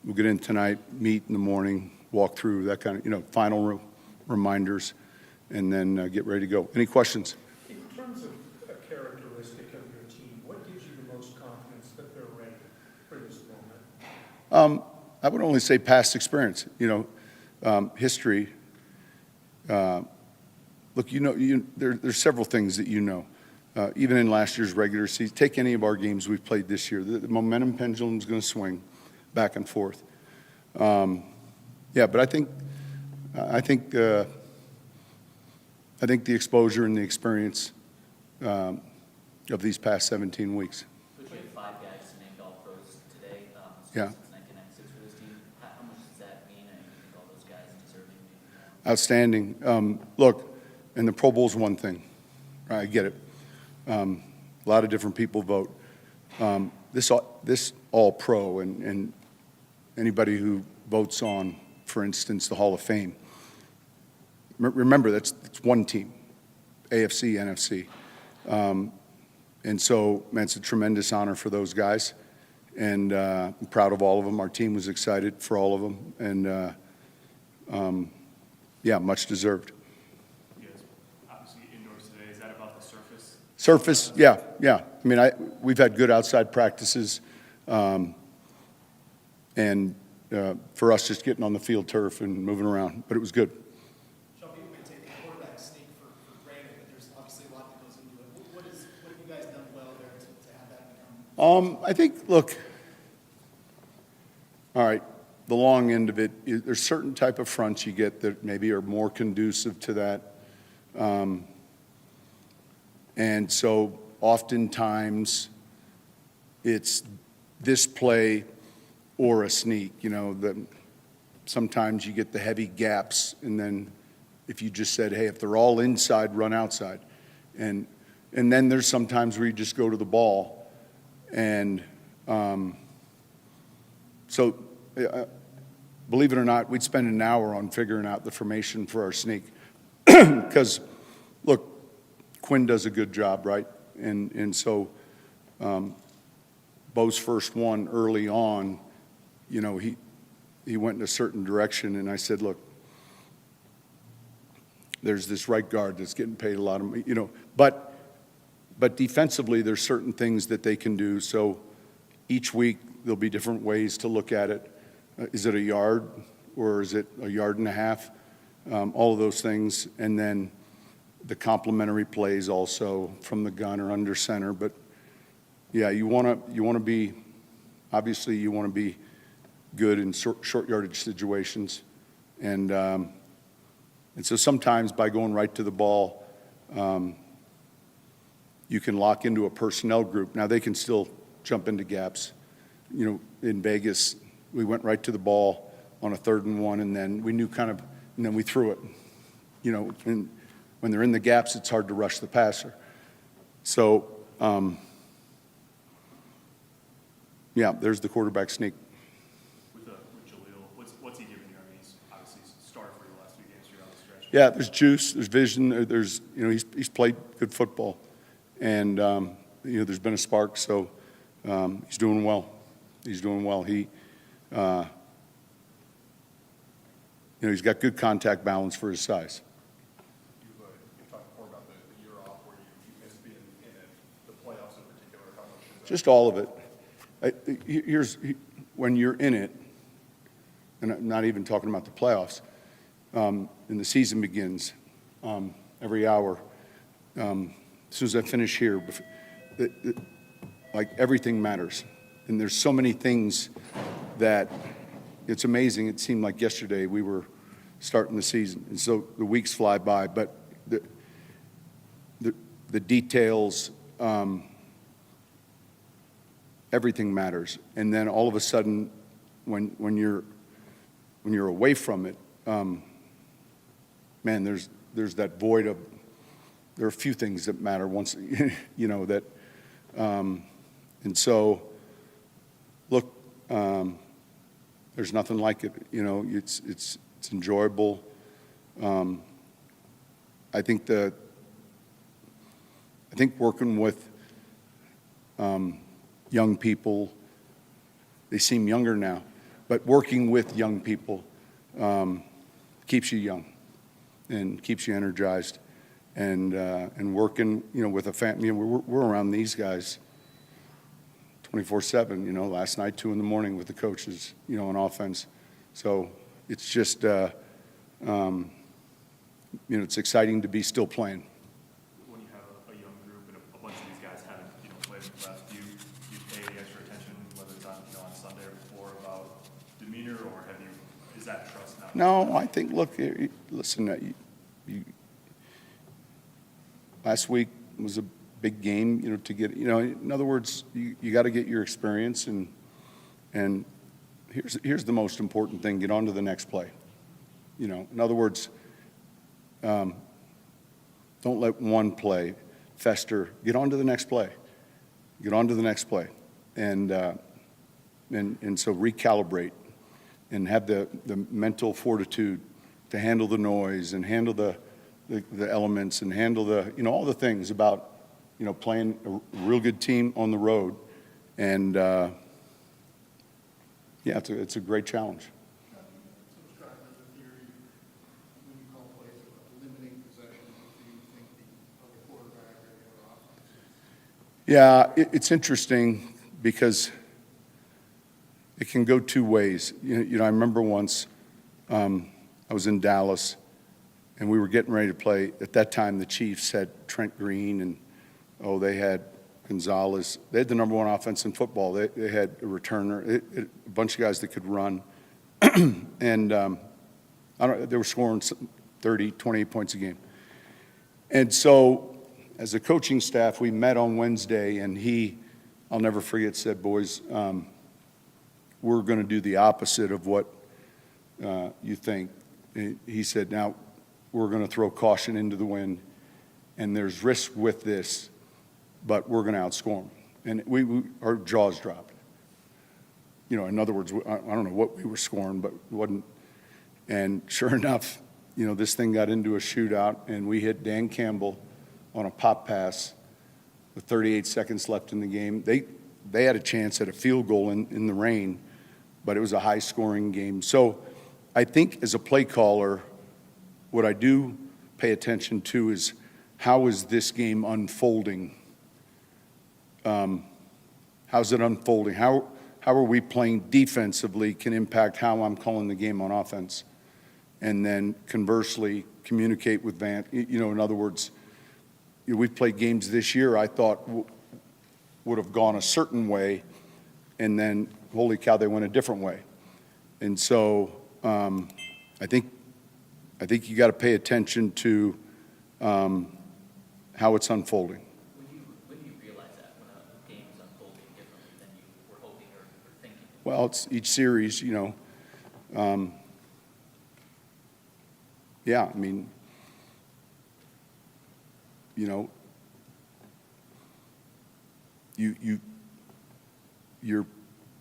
We'll get in tonight, meet in the morning, walk through that kind of, final reminders, and then get ready to go. Any questions? In terms of a characteristic of your team, what gives you the most confidence that they're ready for this moment? I would only say past experience, history. Look, there's several things that even in last year's regular season, take any of our games we've played this year, the momentum pendulum is going to swing back and forth. But I think the exposure and the experience of these past 17 weeks. So you had 5 guys named All-Pros today. Yeah. Since 1996 for this team, how much does that mean? And you think all those guys deserving? Outstanding. Look, and the Pro Bowl is one thing. I get it. A lot of different people vote. This All-Pro and anybody who votes on, for instance, the Hall of Fame. Remember, that's one team, AFC, NFC. And so, man, it's a tremendous honor for those guys. And I'm proud of all of them. Our team was excited for all of them. And, much deserved. You guys obviously indoors today. Is that about the surface? Surface, yeah. I mean, we've had good outside practices. And for us, just getting on the field turf and moving around. But it was good. Sean, people may take the quarterback sneak for granted, but there's obviously a lot that goes into it. What have you guys done well there to have that become? I think, look, all right, the long end of it, there's certain type of fronts you get that maybe are more conducive to that. And so oftentimes it's this play or a sneak, that sometimes you get the heavy gaps, and then if you just said, hey, if they're all inside, run outside. And then there's sometimes where you just go to the ball. And believe it or not, we'd spend an hour on figuring out the formation for our sneak. Because, look, Quinn does a good job, right? And so Bo's first one early on, he went in a certain direction, and I said, look, there's this right guard that's getting paid a lot of money, but defensively there's certain things that they can do. So each week there'll be different ways to look at it. Is it a yard or is it a yard and a half? All of those things, and then the complementary plays also from the gun or under center. But yeah, you want to be, obviously you want to be good in short yardage situations, and so sometimes by going right to the ball, you can lock into a personnel group. Now they can still jump into gaps. In Vegas, we went right to the ball on a 3rd and 1, and then we knew and then we threw it. And when they're in the gaps, it's hard to rush the passer. So, there's the quarterback sneak. With Jaleel, what's he giving you? I mean, he's obviously started for you the last 2 games here on the stretch. Yeah, there's juice, there's vision, there's he's played good football, and there's been a spark. So he's doing well. He's doing well. He's got good contact balance for his size. You talked before about the year off where you missed being in it, the playoffs in particular. How much is that? Just all of it. Here's when you're in it, and I'm not even talking about the playoffs, and the season begins every hour. As soon as I finish here, like everything matters. And there's so many things that it's amazing. It seemed like yesterday we were starting the season, and so the weeks fly by. But the details, everything matters. And then all of a sudden, when you're away from it, man, there's that void of. There are a few things that matter once, that, and so. Look, there's nothing like it. It's enjoyable. I think working with young people, they seem younger now. but working with young people keeps you young and keeps you energized, and working, with a family. We're around these guys 24/7. Last night 2 a.m. with the coaches, on offense. So it's just, it's exciting to be still playing. When you have a young group and a bunch of these guys haven't, played in the class, do you pay the extra attention, whether it's on Sunday or before, about demeanor, or is that trust now? No, I think, look, listen, last week was a big game, to get, in other words, you got to get your experience, and here's the most important thing: get on to the next play. In other words, don't let one play fester. Get on to the next play. Get on to the next play, and so recalibrate and have the mental fortitude to handle the noise and handle the elements and handle all the things about playing a real good team on the road, and it's a great challenge. Subscribe to the theory, when you call plays about limiting possession, do you think of the quarterback or the other offense? Yeah, it's interesting because it can go two ways. I remember once I was in Dallas, and we were getting ready to play. At that time, the Chiefs had Trent Green, and they had Gonzalez. They had the number one offense in football. They had a returner, a bunch of guys that could run, and they were scoring 30, 28 points a game. And so, as a coaching staff, we met on Wednesday, and I'll never forget, said, "Boys, we're going to do the opposite of what you think." He said, "Now, we're going to throw caution into the wind, and there's risk with this, but we're going to outscore them." And our jaws dropped. In other words, I don't know what we were scoring, but it wasn't. And sure enough, this thing got into a shootout, and we hit Dan Campbell on a pop pass with 38 seconds left in the game. They had a chance at a field goal in the rain, but it was a high-scoring game. So I think as a play caller, what I do pay attention to is, how is this game unfolding? How's it unfolding? How are we playing defensively can impact how I'm calling the game on offense. And then conversely, communicate with Van. In other words, we've played games this year I thought would have gone a certain way, and then, holy cow, they went a different way. And so I think you got to pay attention to how it's unfolding. When do you realize that, when a game is unfolding differently than you were hoping or thinking? Well, it's each series, yeah, I mean,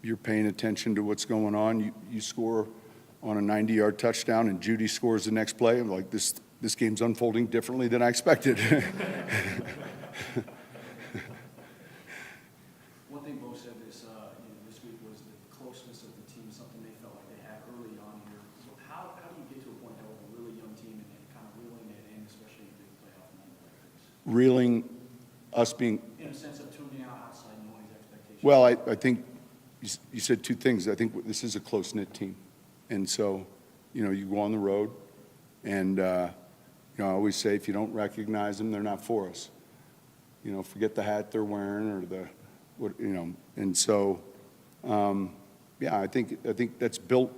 you're paying attention to what's going on. You score on a 90-yard touchdown, and Judy scores the next play. I'm like, this game's unfolding differently than I expected. One thing Bo said this week was the closeness of the team, something they felt like they had early on here. So how do you get to a point now with a really young team and kind of reeling it in, especially in a big playoff night like this? Reeling us being, In a sense of tuning out outside noise, expectations. well, I think you said two things. I think this is a close-knit team. And so, you go on the road, and, I always say, if you don't recognize them, they're not for us. Forget the hat they're wearing or and so, I think that's built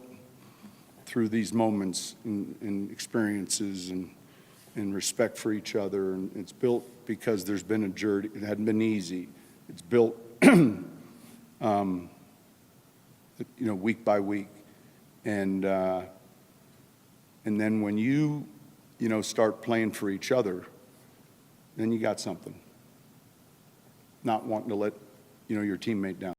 through these moments and experiences and respect for each other. And it's built because there's been a journey. It hadn't been easy. It's built, week by week. And then when you start playing for each other, then you got something. Not wanting to let, your teammate down.